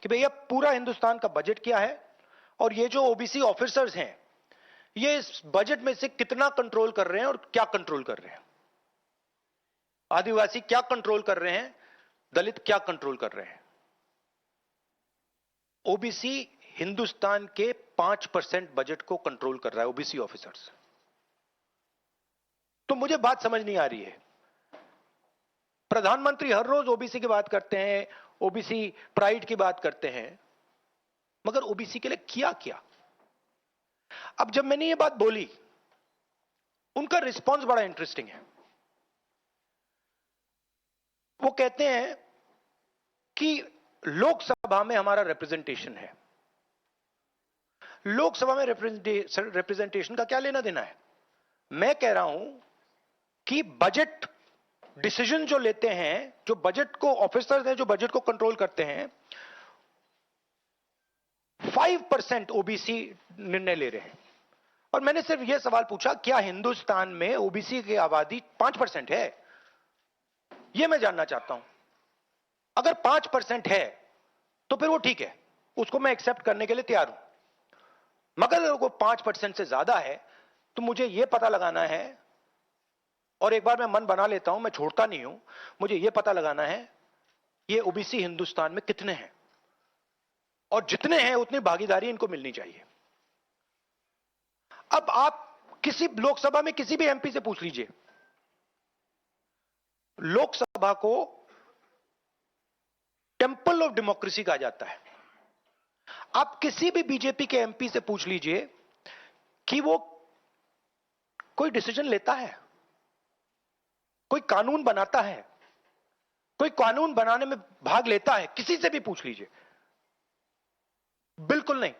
कि भैया पूरा हिंदुस्तान का बजट क्या है और ये जो ओबीसी ऑफिसर्स हैं ये इस बजट में से कितना कंट्रोल कर रहे हैं और क्या कंट्रोल कर रहे हैं, आदिवासी क्या कंट्रोल कर रहे हैं, दलित क्या कंट्रोल कर रहे हैं। ओबीसी हिंदुस्तान के 5% बजट को कंट्रोल कर रहा है, ओबीसी ऑफिसर्स। तो मुझे बात समझ नहीं आ रही है, प्रधानमंत्री हर रोज ओबीसी की बात करते हैं, ओबीसी प्राइड की बात करते हैं, मगर ओबीसी के लिए किया क्या। अब जब मैंने ये बात बोली, उनका रिस्पॉन्स बड़ा इंटरेस्टिंग है। वो कहते हैं कि लोकसभा में हमारा रिप्रेजेंटेशन है, लोकसभा में रिप्रेजेंटेशन का क्या लेना देना है। मैं कह रहा हूं कि बजट डिसीजन जो लेते हैं, जो बजट को ऑफिसर्स हैं जो बजट को कंट्रोल करते हैं, 5% ओबीसी निर्णय ले रहे हैं। और मैंने सिर्फ यह सवाल पूछा, क्या हिंदुस्तान में ओबीसी की आबादी 5% है, यह मैं जानना चाहता हूं। अगर 5% है तो फिर वो ठीक है, उसको मैं एक्सेप्ट करने के लिए तैयार हूं। मगर अगर वो 5% से ज्यादा है तो मुझे यह पता लगाना है, और एक बार मैं मन बना लेता हूं, मैं छोड़ता नहीं हूं, मुझे यह पता लगाना है ये ओबीसी हिंदुस्तान में कितने हैं, और जितने हैं उतनी भागीदारी इनको मिलनी चाहिए। अब आप किसी लोकसभा में किसी भी एमपी से पूछ लीजिए, लोकसभा को टेंपल ऑफ डेमोक्रेसी कहा जाता है। आप किसी भी बीजेपी के एमपी से पूछ लीजिए कि वो कोई डिसीजन लेता है, कोई कानून बनाता है, कोई कानून बनाने में भाग लेता है, किसी से भी पूछ लीजिए, बिल्कुल नहीं।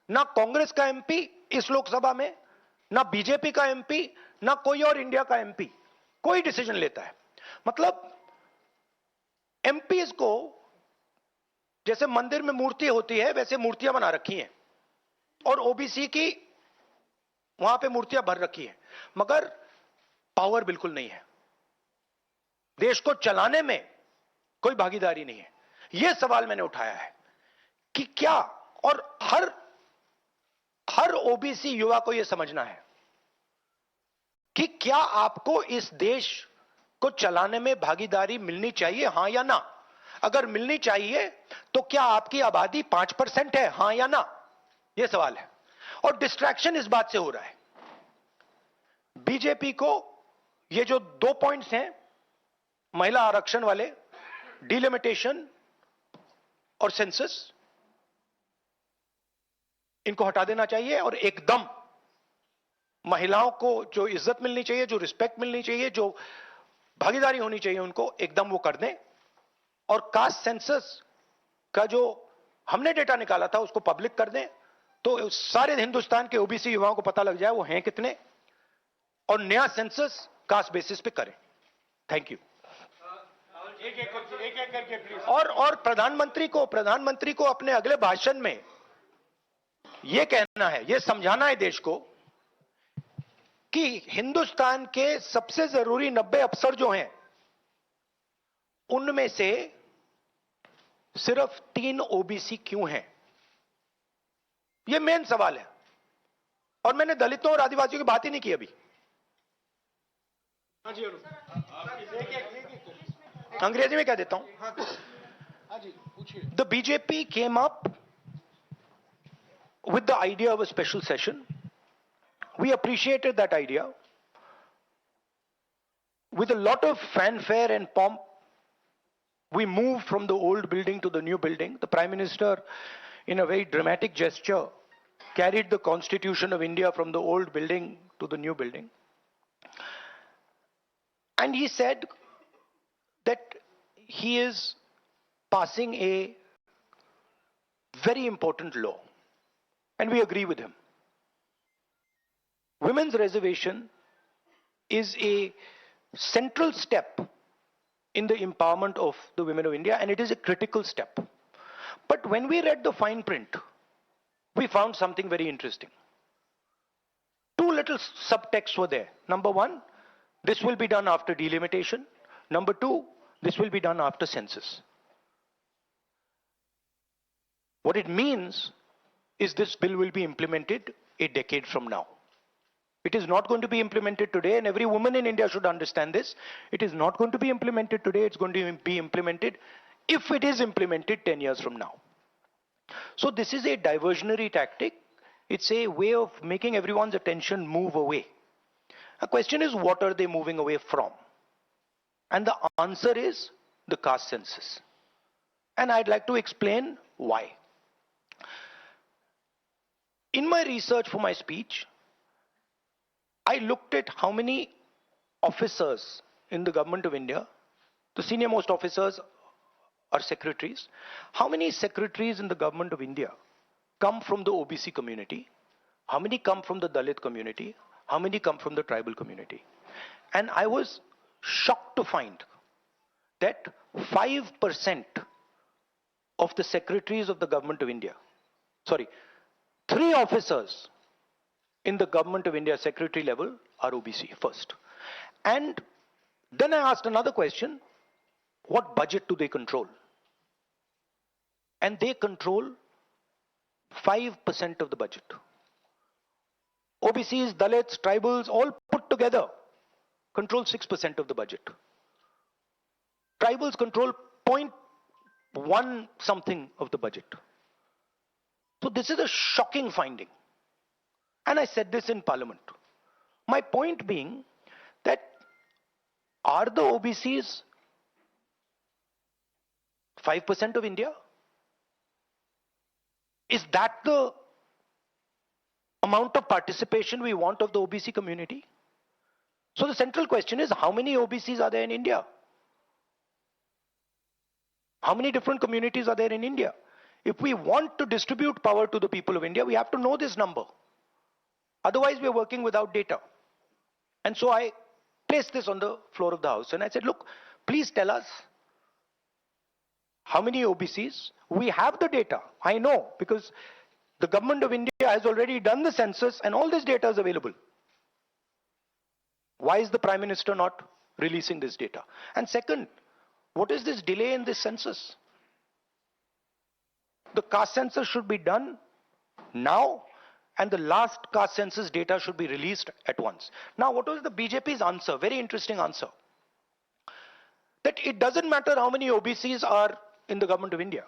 ना कांग्रेस का एमपी इस लोकसभा में, ना बीजेपी का एमपी, ना कोई और इंडिया का एमपी कोई डिसीजन लेता है। मतलब एमपीज को जैसे मंदिर में मूर्ति होती है वैसे मूर्तियां बना रखी हैं, और ओबीसी की वहां पे मूर्तियां भर रखी हैं, मगर पावर बिल्कुल नहीं है, देश को चलाने में कोई भागीदारी नहीं है। यह सवाल मैंने उठाया है कि क्या, और हर ओबीसी युवा को यह समझना है कि क्या आपको इस देश को चलाने में भागीदारी मिलनी चाहिए, हां या ना। अगर मिलनी चाहिए तो क्या आपकी आबादी 5% है, हां या ना, यह सवाल है। और डिस्ट्रैक्शन इस बात से हो रहा है, बीजेपी को ये जो 2 पॉइंट्स हैं, महिला आरक्षण वाले, डिलिमिटेशन और सेंसस, इनको हटा देना चाहिए और एकदम महिलाओं को जो इज्जत मिलनी चाहिए, जो रिस्पेक्ट मिलनी चाहिए, जो भागीदारी होनी चाहिए, उनको एकदम वो कर दें। और कास्ट सेंसस का जो हमने डेटा निकाला था उसको पब्लिक कर दें, तो सारे हिंदुस्तान के ओबीसी युवाओं को पता लग जाए वो हैं कितने, और नया सेंसस कास्ट बेसिस पे करें। Thank you. एक एक करके प्लीज। और प्रधानमंत्री को अपने अगले भाषण में यह कहना है, यह समझाना है देश को कि हिंदुस्तान के सबसे जरूरी 90 अफसर जो हैं उनमें से सिर्फ 3 ओबीसी क्यों हैं, यह मेन सवाल है। और मैंने दलितों और आदिवासियों की बात ही नहीं की अभी। अंग्रेजी में कह देता हूं। The BJP came up with the idea of a special session. We appreciated that idea. With a lot of fanfare and pomp, we moved from the old building to the new building. The Prime Minister, in a very dramatic gesture, carried the Constitution of India from the old building to the new building. And he said that he is passing a very important law. And we agree with him. Women's reservation is a central step in the empowerment of the women of India, and it is a critical step. But when we read the fine print, we found something very interesting. 2 little subtexts were there. Number 1, this will be done after delimitation. Number 2, this will be done after census. What it means is this bill will be implemented a decade from now. It is not going to be implemented today, and every woman in India should understand this. It is not going to be implemented today, it's going to be implemented, if it is implemented, 10 years from now. So this is a diversionary tactic. It's a way of making everyone's attention move away. The question is, what are they moving away from? And the answer is the caste census. And I'd like to explain why. In my research for my speech, I looked at how many officers in the government of India, the senior most officers are secretaries. How many secretaries in the government of India come from the OBC community? How many come from the Dalit community? How many come from the tribal community? And I was shocked to find that 5% of the secretaries of the government of India, 3 officers in the government of India secretary level are OBC first. And then I asked another question, what budget do they control? And they control 5% of the budget. OBCs, Dalits, tribals, all put together control 6% of the budget. Tribals control 0.1 something of the budget. So this is a shocking finding. And I said this in Parliament. My point being that are the OBCs 5% of India? Is that the amount of participation we want of the OBC community? So the central question is, how many OBCs are there in India? How many different communities are there in India? If we want to distribute power to the people of India, we have to know this number. Otherwise, we are working without data. And so I placed this on the floor of the House and I said, look, please tell us how many OBCs. We have the data. I know, because the government of India has already done the census and all this data is available. Why is the Prime Minister not releasing this data? And second, what is this delay in this census? The caste census should be done now, and the last caste census data should be released at once. Now, what was the BJP's answer? Very interesting answer. That it doesn't matter how many OBCs are in the government of India.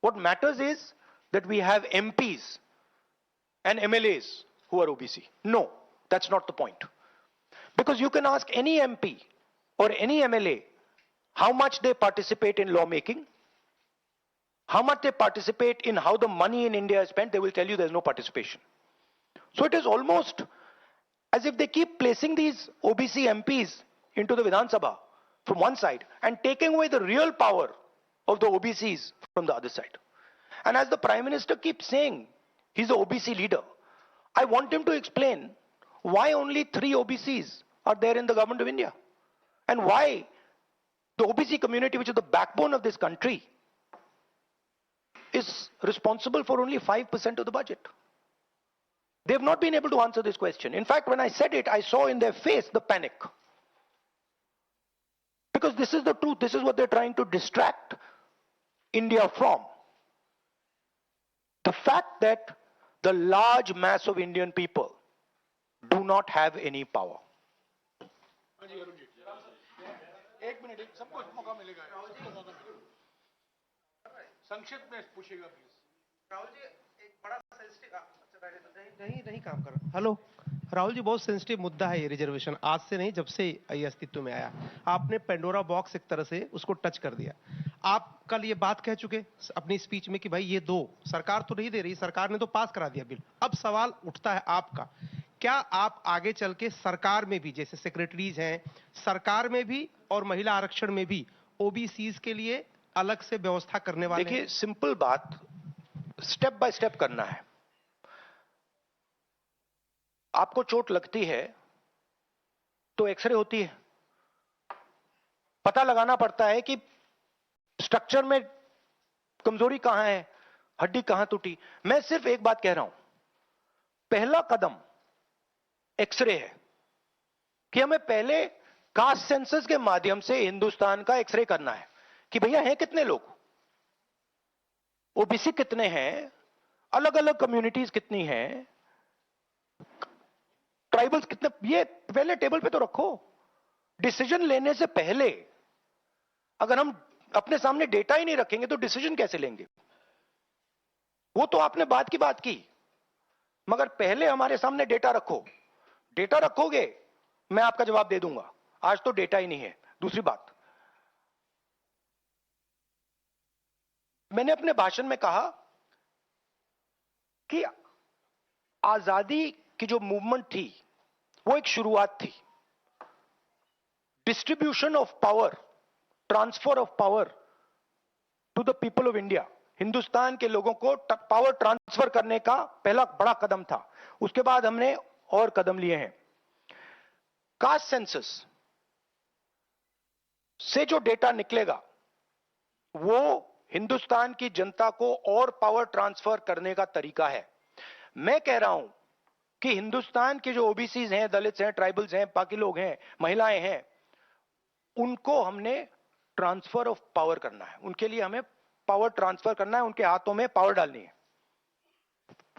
What matters is that we have MPs and MLAs who are OBC. No, that's not the point. Because you can ask any MP or any MLA how much they participate in lawmaking, how much they participate in how the money in India is spent, they will tell you there's no participation. So it is almost as if they keep placing these OBC MPs into the Vidhan Sabha from one side and taking away the real power of the OBCs from the other side. And as the Prime Minister keeps saying, he's an OBC leader, I want him to explain why only 3 OBCs are there in the government of India. And why the OBC community, which is the backbone of this country, is responsible for only 5% of the budget. They have not been able to answer this question. In fact, when I said it, I saw in their face the panic. Because this is the truth. This is what they're trying to distract India from. The fact that the large mass of Indian people do not have any power. संक्षिप्त में पूछिएगा please. Rahul ji एक बड़ा sensitive नहीं काम कर रहा। Hello Rahul ji, बहुत सेंसिटिव मुद्दा है ये रिजर्वेशन। आज से नहीं, जब से ये अस्तित्व में आया, आपने पेंडोरा बॉक्स एक तरह से उसको टच कर दिया। आप कल ये बात कह चुके अपनी स्पीच में कि भाई ये दो, सरकार तो नहीं दे रही, सरकार ने तो पास करा दिया बिल। अब सवाल उठता है आपका, क्या आप आगे चल के सरकार में भी, जैसे सेक्रेटरीज हैं, सरकार में भी और महिला आरक्षण में भी ओबीसीज के लिए अलग से व्यवस्था करने वाले? देखिए, सिंपल बात, स्टेप बाय स्टेप करना है। आपको चोट लगती है तो एक्सरे होती है, पता लगाना पड़ता है कि स्ट्रक्चर में कमजोरी कहां है, हड्डी कहां टूटी। मैं सिर्फ एक बात कह रहा हूं, पहला कदम एक्सरे है कि हमें पहले कास्ट सेंसस के माध्यम से हिंदुस्तान का एक्सरे करना है कि भैया हैं कितने लोग। ओबीसी कितने हैं, अलग अलग कम्युनिटीज कितनी हैं, ट्राइबल्स कितने, ये पहले टेबल पे तो रखो। डिसीजन लेने से पहले अगर हम अपने सामने डेटा ही नहीं रखेंगे तो डिसीजन कैसे लेंगे? वो तो आपने बात की बात की, मगर पहले हमारे सामने डेटा रखो। डेटा रखोगे, मैं आपका जवाब दे दूंगा। आज तो डेटा ही नहीं है। दूसरी बात, मैंने अपने भाषण में कहा कि आजादी की जो मूवमेंट थी वो एक शुरुआत थी। Distribution of power, transfer of power to the people of India, Hindustan के लोगों को पावर ट्रांसफर करने का पहला बड़ा कदम था। उसके बाद हमने और कदम लिए हैं। कास्ट सेंसस से जो डेटा निकलेगा वो हिंदुस्तान की जनता को और पावर ट्रांसफर करने का तरीका है। मैं कह रहा हूं कि हिंदुस्तान के जो ओबीसीज हैं, दलित्स हैं, ट्राइबल्स हैं, बाकी लोग हैं, महिलाएं हैं, उनको हमने ट्रांसफर ऑफ पावर करना है। उनके लिए हमें पावर ट्रांसफर करना है, उनके हाथों में पावर डालनी है।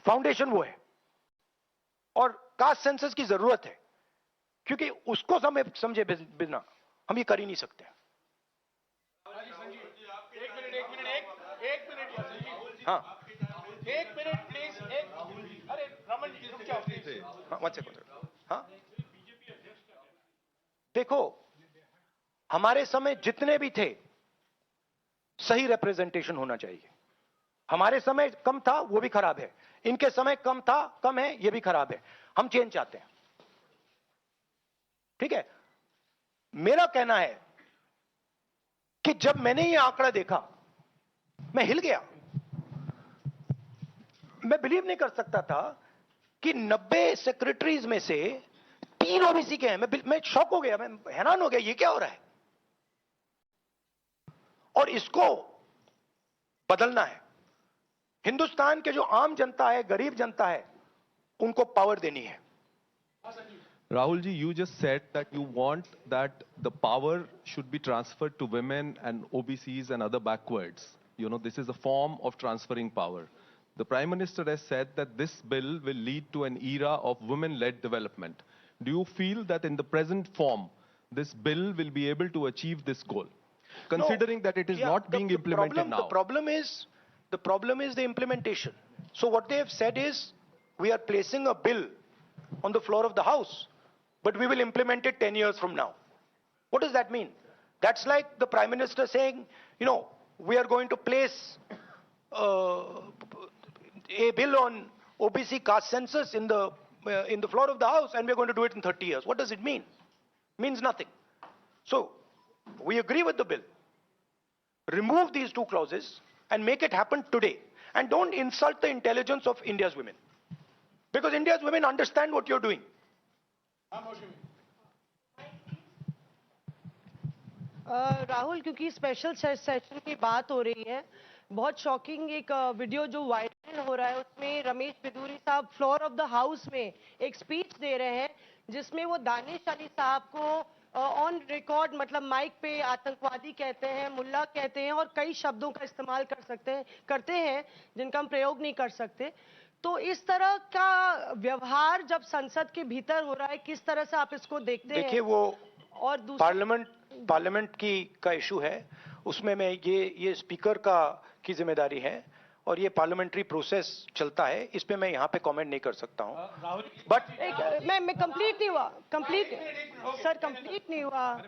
फाउंडेशन वो है। और कास्ट सेंसस की जरूरत है, क्योंकि उसको समझे बिना हम ये कर ही नहीं सकते। हाँ, एक मिनट प्लीज। अरे रमन जी रुक जाओ प्लीज। One second. हाँ, देखो, हमारे समय जितने भी थे सही रिप्रेजेंटेशन होना चाहिए। हमारे समय कम था, वो भी खराब है। इनके समय कम था, कम है, ये भी खराब है। हम चेंज चाहते हैं, ठीक है। मेरा कहना है कि जब मैंने ये आंकड़ा देखा मैं हिल गया। मैं बिलीव नहीं कर सकता था कि 90 सेक्रेटरीज में से 3 ओबीसी के हैं। मैं शॉक हो गया, मैं हैरान हो गया, ये क्या हो रहा है? और इसको बदलना है। हिंदुस्तान के जो आम जनता है, गरीब जनता है, उनको पावर देनी है। Rahul ji, you just said that you want that the power should be transferred to women and OBCs and other backwards. You know, this is a form of transferring power. The Prime Minister has said that this bill will lead to an era of women-led development. Do you feel that in the present form, this bill will be able to achieve this goal? Considering that it is not being implemented now. The problem is the implementation. So what they have said is, we are placing a bill on the floor of the House, but we will implement it 10 years from now. What does that mean? That's like the Prime Minister saying, you know, we are going to place a bill on OBC caste census in the floor of the House, and we're going to do it in 30 years. What does it mean? It means nothing. So, we agree with the bill. Remove these 2 clauses and make it happen today. And don't insult the intelligence of India's women. Because India's women understand what you're doing. Rahul, क्योंकि special session की बात हो रही है, बहुत shocking एक video जो viral हो रहा है, उसमें रमेश बिदूरी साहब फ्लोर ऑफ द हाउस में एक स्पीच दे रहे हैं, जिसमें वो दानिश अली साहब को ऑन रिकॉर्ड, मतलब माइक पे आतंकवादी कहते हैं, मुल्ला कहते हैं और कई शब्दों का इस्तेमाल करते हैं जिनका हम प्रयोग नहीं कर सकते। तो इस तरह का व्यवहार जब संसद के भीतर हो रहा है, किस तरह से आप इसको देखते हैं? देखिए, वो और पार्लियामेंट का इशू है, उसमें मैं ये स्पीकर की जिम्मेदारी है और ये पार्लियामेंट्री प्रोसेस चलता है, इस पे मैं यहाँ पे कमेंट नहीं कर सकता हूँ। बट मैं कंप्लीट नहीं हुआ, कंप्लीट नहीं हुआ।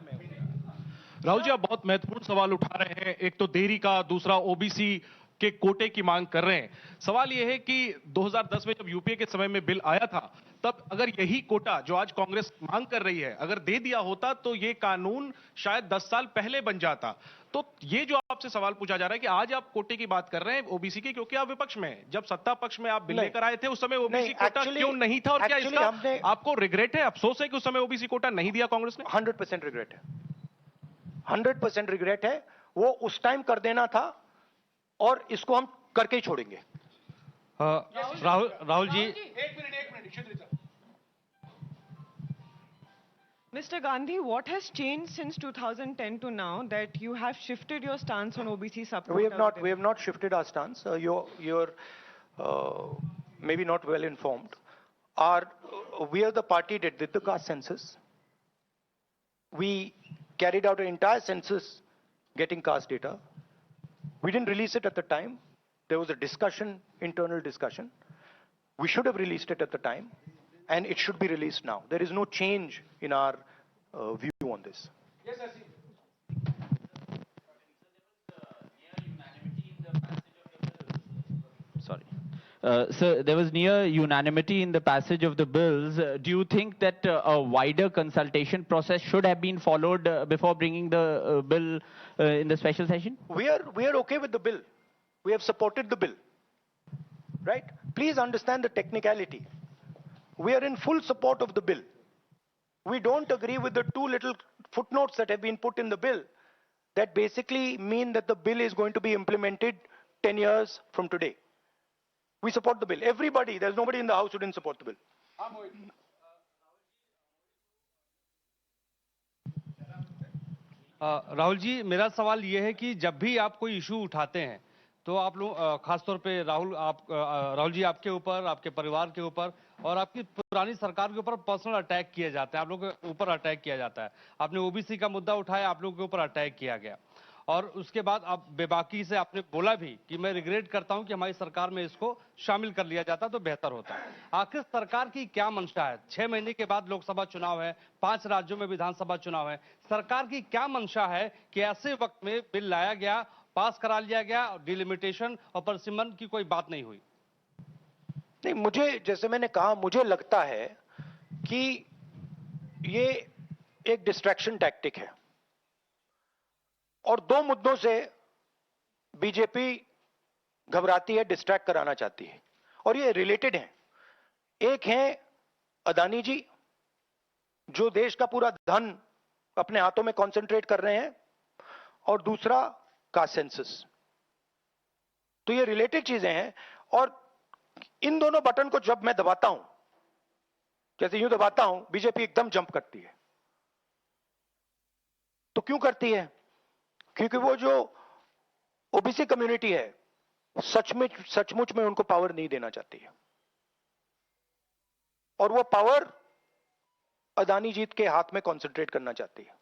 राहुल जी, आप बहुत महत्वपूर्ण सवाल उठा रहे हैं। एक तो देरी का, दूसरा ओबीसी के कोटे की मांग कर रहे हैं। सवाल यह है कि 2010 में जब यूपीए के समय में बिल आया था, तब अगर यही कोटा जो आज कांग्रेस मांग कर रही है अगर दे दिया होता तो ये कानून शायद 10 साल पहले बन जाता। तो ये जो आपसे सवाल पूछा जा रहा है कि आज आप कोटे की बात कर रहे हैं ओबीसी की, क्योंकि आप विपक्ष में हैं। जब सत्ता पक्ष में आप बिल लेकर आए थे उस समय ओबीसी कोटा क्यों नहीं था, और क्या इसका आपको रिग्रेट है, अफसोस है कि उस समय ओबीसी कोटा नहीं दिया कांग्रेस ने? 100% रिग्रेट है, 100% रिग्रेट है। वो उस टाइम कर देना था और इसको हम करके ही छोड़ेंगे। राहुल जी, एक minute Mr. Gandhi, what has changed since 2010 to now that you have shifted your stance on OBC support? We have not shifted our stance. You're maybe not well informed. We are the party that did the caste census. We carried out an entire census getting caste data. We didn't release it at the time. There was a discussion, internal discussion. We should have released it at the time, and it should be released now. There is no change in our view on this. Sorry. So there was near unanimity in the passage of the bills. Do you think that a wider consultation process should have been followed before bringing the bill in the special session? We are okay with the bill. We have supported the bill. Right? Please understand the technicality. We are in full support of the bill. We don't agree with the two little footnotes that have been put in the bill that basically mean that the bill is going to be implemented 10 years from today. We support the bill. Everybody, there's nobody in the house who didn't support the bill. Rahul ji, मेरा सवाल ये है कि जब भी आप कोई issue उठाते हैं तो आप लोग खासतौर पे राहुल जी आपके ऊपर, आपके परिवार के ऊपर और आपकी पुरानी सरकार के ऊपर पर्सनल अटैक किए जाते हैं, आप लोगों के ऊपर अटैक किया जाता है। आपने ओबीसी का मुद्दा उठाया, आप लोगों के ऊपर अटैक किया गया और उसके बाद आप बेबाकी से आपने बोला भी कि मैं रिग्रेट करता हूं कि हमारी सरकार में इसको शामिल कर लिया जाता तो बेहतर होता। आखिर सरकार की क्या मंशा है? 6 महीने के बाद लोकसभा चुनाव है, 5 राज्यों में विधानसभा चुनाव है, सरकार की क्या मंशा है कि ऐसे वक्त में बिल लाया गया, पास करा लिया गया, डिलिमिटेशन और परसिमन की कोई बात नहीं हुई? नहीं, मुझे, जैसे मैंने कहा, मुझे लगता है कि ये एक डिस्ट्रैक्शन टैक्टिक है और 2 मुद्दों से बीजेपी घबराती है, डिस्ट्रैक्ट कराना चाहती है और ये रिलेटेड हैं। एक है अदानी जी, जो देश का पूरा धन अपने हाथों में कॉन्सेंट्रेट कर रहे हैं, और दूसरा कास्ट सेंसस। तो ये रिलेटेड चीजें हैं और इन दोनों बटन को जब मैं दबाता हूं, जैसे यूं दबाता हूं, बीजेपी एकदम जंप करती है। तो क्यों करती है? क्योंकि वो जो ओबीसी कम्युनिटी है, सचमुच में उनको पावर नहीं देना चाहती है और वो पावर अदानी जी के हाथ में कॉन्सेंट्रेट करना चाहती है।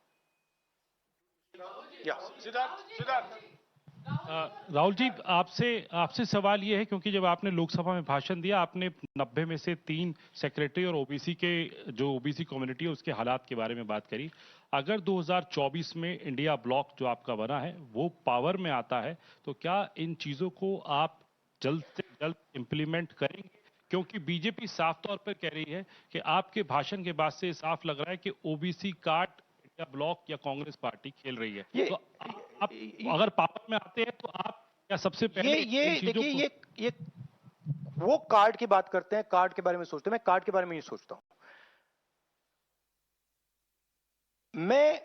राहुल जी, आपसे सवाल ये है, क्योंकि जब आपने लोकसभा में भाषण दिया, आपने 90 में से 3 सेक्रेटरी और ओबीसी के जो ओबीसी कम्युनिटी है उसके हालात के बारे में बात करी। अगर 2024 में इंडिया ब्लॉक जो आपका बना है वो पावर में आता है तो क्या इन चीजों को आप जल्द से जल्द इंप्लीमेंट करेंगे? क्योंकि बीजेपी साफ तौर पर कह रही है कि आपके भाषण के बाद से साफ लग रहा है कि ओबीसी कार्ड इंडिया ब्लॉक या कांग्रेस पार्टी खेल रही है। तो आप अगर पावर में आते हैं तो आप क्या सबसे पहले देखिए, ये वो कार्ड की बात करते हैं, कार्ड के बारे में सोचते हैं। मैं कार्ड के बारे में नहीं सोचता हूं। मैं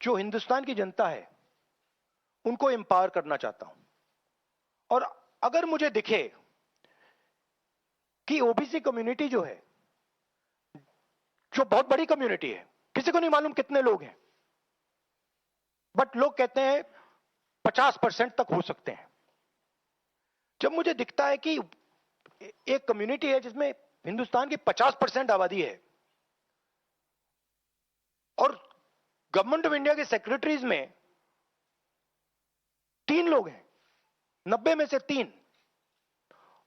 जो हिंदुस्तान की जनता है उनको एम्पावर करना चाहता हूं और अगर मुझे दिखे कि ओबीसी कम्युनिटी जो है, जो बहुत बड़ी कम्युनिटी है, किसी को नहीं मालूम कितने लोग हैं, बट लोग कहते हैं 50% तक हो सकते हैं। जब मुझे दिखता है कि एक कम्युनिटी है जिसमें हिंदुस्तान की 50% आबादी है और गवर्नमेंट ऑफ इंडिया के सेक्रेटरीज में 3 लोग हैं, 90 में से 3,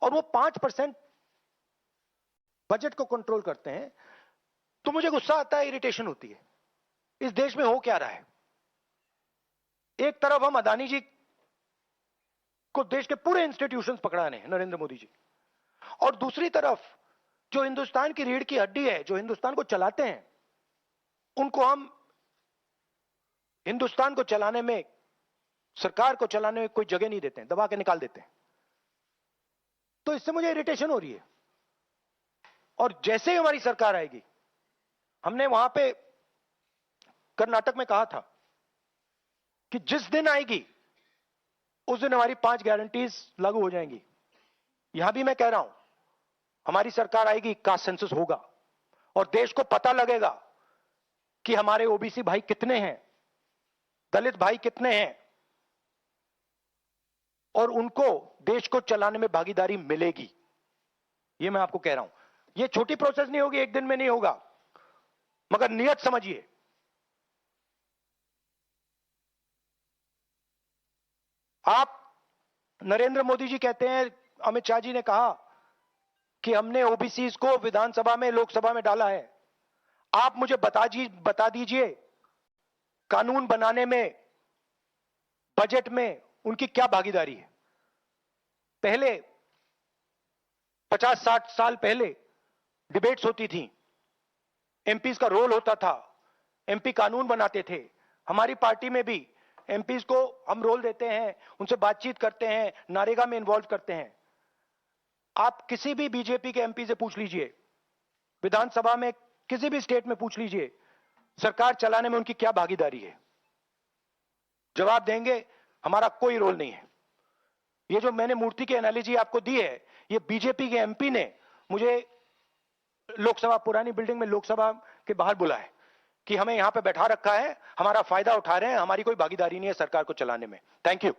और वो 5% बजट को कंट्रोल करते हैं, तो मुझे गुस्सा आता है, इरिटेशन होती है। इस देश में हो क्या रहा है? एक तरफ हम अदानी जी को देश के पूरे इंस्टीट्यूशंस पकड़ाने हैं, नरेंद्र मोदी जी, और दूसरी तरफ जो हिंदुस्तान की रीढ़ की हड्डी है, जो हिंदुस्तान को चलाते हैं, उनको हम हिंदुस्तान को चलाने में, सरकार को चलाने में कोई जगह नहीं देते हैं, दबा के निकाल देते हैं। तो इससे मुझे इरिटेशन हो रही है और जैसे ही हमारी सरकार आएगी, हमने वहां पे कर्नाटक में कहा था कि जिस दिन आएगी उस दिन हमारी 5 गारंटीज लागू हो जाएंगी। यहां भी मैं कह रहा हूं, हमारी सरकार आएगी, कास्ट सेंसस होगा और देश को पता लगेगा कि हमारे ओबीसी भाई कितने हैं, दलित भाई कितने हैं, और उनको देश को चलाने में भागीदारी मिलेगी। ये मैं आपको कह रहा हूं। ये छोटी प्रोसेस नहीं होगी, एक दिन में नहीं होगा, मगर नियत समझिए। आप, नरेंद्र मोदी जी कहते हैं, अमित शाह जी ने कहा कि हमने ओबीसी को विधानसभा में, लोकसभा में डाला है। आप मुझे बता दीजिए कानून बनाने में, बजट में उनकी क्या भागीदारी है। पहले 50-60 साल पहले डिबेट्स होती थी, एमपीज का रोल होता था, एमपी कानून बनाते थे। हमारी पार्टी में भी एमपीज को हम रोल देते हैं, उनसे बातचीत करते हैं, नारेगा में इन्वॉल्व करते हैं। आप किसी भी बीजेपी के एमपी से पूछ लीजिए, विधानसभा में किसी भी स्टेट में पूछ लीजिए, सरकार चलाने में उनकी क्या भागीदारी है। जवाब देंगे हमारा कोई रोल नहीं है। ये जो मैंने मूर्ति की एनालॉजी आपको दी है, ये बीजेपी के एमपी ने मुझे लोकसभा, पुरानी बिल्डिंग में लोकसभा के बाहर बुलाया कि हमें यहां पे बैठा रखा है, हमारा फायदा उठा रहे हैं, हमारी कोई भागीदारी नहीं है सरकार को चलाने में। Thank you.